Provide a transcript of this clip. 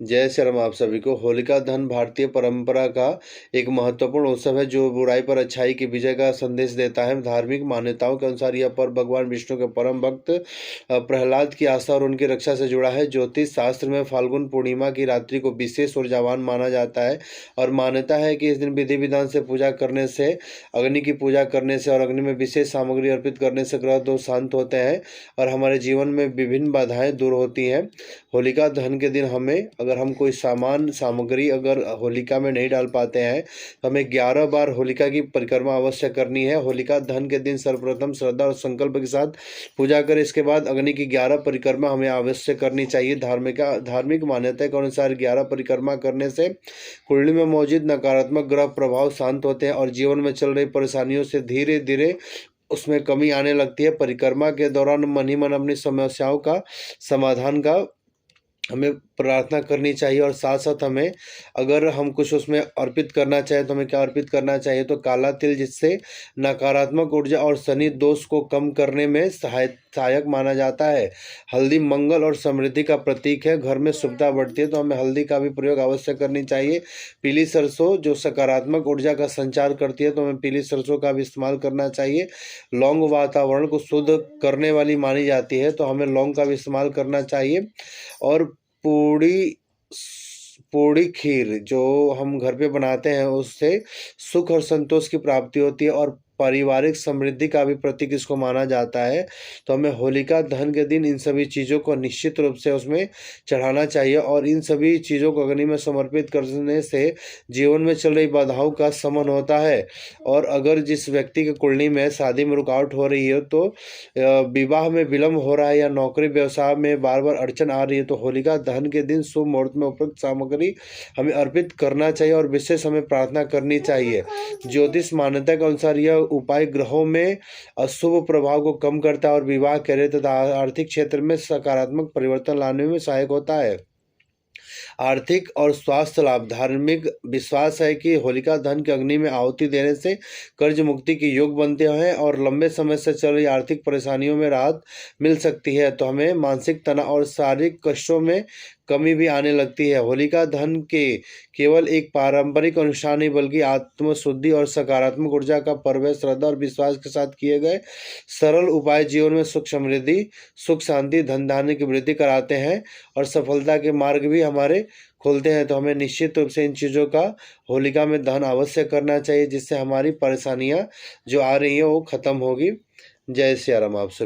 जय श्री राम। आप सभी को होलिका दहन भारतीय परंपरा का एक महत्वपूर्ण उत्सव है जो बुराई पर अच्छाई की विजय का संदेश देता है। धार्मिक मान्यताओं के अनुसार यह पर्व भगवान विष्णु के परम भक्त प्रहलाद की आस्था और उनकी रक्षा से जुड़ा है। ज्योतिष शास्त्र में फाल्गुन पूर्णिमा की रात्रि को विशेष ऊर्जावान माना जाता है और मान्यता है कि इस दिन विधि विधान से पूजा करने से, अग्नि की पूजा करने से और अग्नि में विशेष सामग्री अर्पित करने से ग्रह दोष शांत होते हैं और हमारे जीवन में विभिन्न बाधाएं दूर होती हैं। होलिका दहन के दिन अगर हम कोई सामग्री अगर होलिका में नहीं डाल पाते हैं तो हमें 11 बार होलिका की परिक्रमा अवश्य करनी है। होलिका दहन के दिन सर्वप्रथम श्रद्धा और संकल्प के साथ पूजा करें। इसके बाद अग्नि की 11 परिक्रमा हमें अवश्य करनी चाहिए। धार्मिक मान्यता के अनुसार 11 परिक्रमा करने से कुंडली में मौजूद नकारात्मक ग्रह प्रभाव शांत होते हैं और जीवन में चल रही परेशानियों से धीरे धीरे उसमें कमी आने लगती है। परिक्रमा के दौरान मन ही मन अपनी समस्याओं का समाधान का हमें प्रार्थना करनी चाहिए और साथ साथ हमें अगर हम कुछ उसमें अर्पित करना चाहें तो हमें क्या अर्पित करना चाहिए, तो काला तिल, जिससे नकारात्मक ऊर्जा और शनि दोष को कम करने में सहायक माना जाता है। हल्दी मंगल और समृद्धि का प्रतीक है, घर में शुभता बढ़ती है तो हमें हल्दी का भी प्रयोग अवश्य करनी चाहिए। पीली सरसों जो सकारात्मक ऊर्जा का संचार करती है तो हमें पीली सरसों का भी इस्तेमाल करना चाहिए। लौंग वातावरण को शुद्ध करने वाली मानी जाती है तो हमें लौंग का भी इस्तेमाल करना चाहिए। और पूड़ी पूड़ी खीर जो हम घर पे बनाते हैं उससे सुख और संतोष की प्राप्ति होती है और पारिवारिक समृद्धि का भी प्रतीक इसको माना जाता है। तो हमें होलिका दहन के दिन इन सभी चीज़ों को निश्चित रूप से उसमें चढ़ाना चाहिए और इन सभी चीज़ों को अग्नि में समर्पित करने से जीवन में चल रही बाधाओं का शमन होता है। और अगर जिस व्यक्ति की कुंडली में शादी में रुकावट हो रही है, तो विवाह में विलम्ब हो रहा है या नौकरी व्यवसाय में बार बार अड़चन आ रही है, तो होलिका दहन के दिन शुभ मुहूर्त में उपयुक्त सामग्री हमें अर्पित करना चाहिए और विशेष हमें प्रार्थना करनी चाहिए। ज्योतिष मान्यता के अनुसार यह उपाय ग्रहों में अशुभ प्रभाव को कम करता है और विवाह कार्य तथा आर्थिक क्षेत्र में सकारात्मक परिवर्तन लाने में सहायक होता है। आर्थिक और स्वास्थ्य लाभ। धार्मिक विश्वास है कि होलिका दहन की अग्नि में आहुति देने से कर्ज मुक्ति के योग बनते हैं और लंबे समय से चल रही आर्थिक परेशानियों में राहत मिल सकती है। तो हमें मानसिक तनाव और शारीरिक कष्टों में कमी भी आने लगती है। होलिका दहन के केवल एक पारंपरिक अनुष्ठान नहीं बल्कि आत्मशुद्धि और सकारात्मक ऊर्जा का पर्व है। श्रद्धा और विश्वास के साथ किए गए सरल उपाय जीवन में सुख समृद्धि, सुख शांति, धन धान्य की वृद्धि कराते हैं और सफलता के मार्ग भी हमारे खोलते हैं। तो हमें निश्चित रूप से इन चीज़ों का होलिका में दहन अवश्य करना चाहिए, जिससे हमारी परेशानियां जो आ रही हैं वो खत्म होगी। जय श्री राम। आप सभी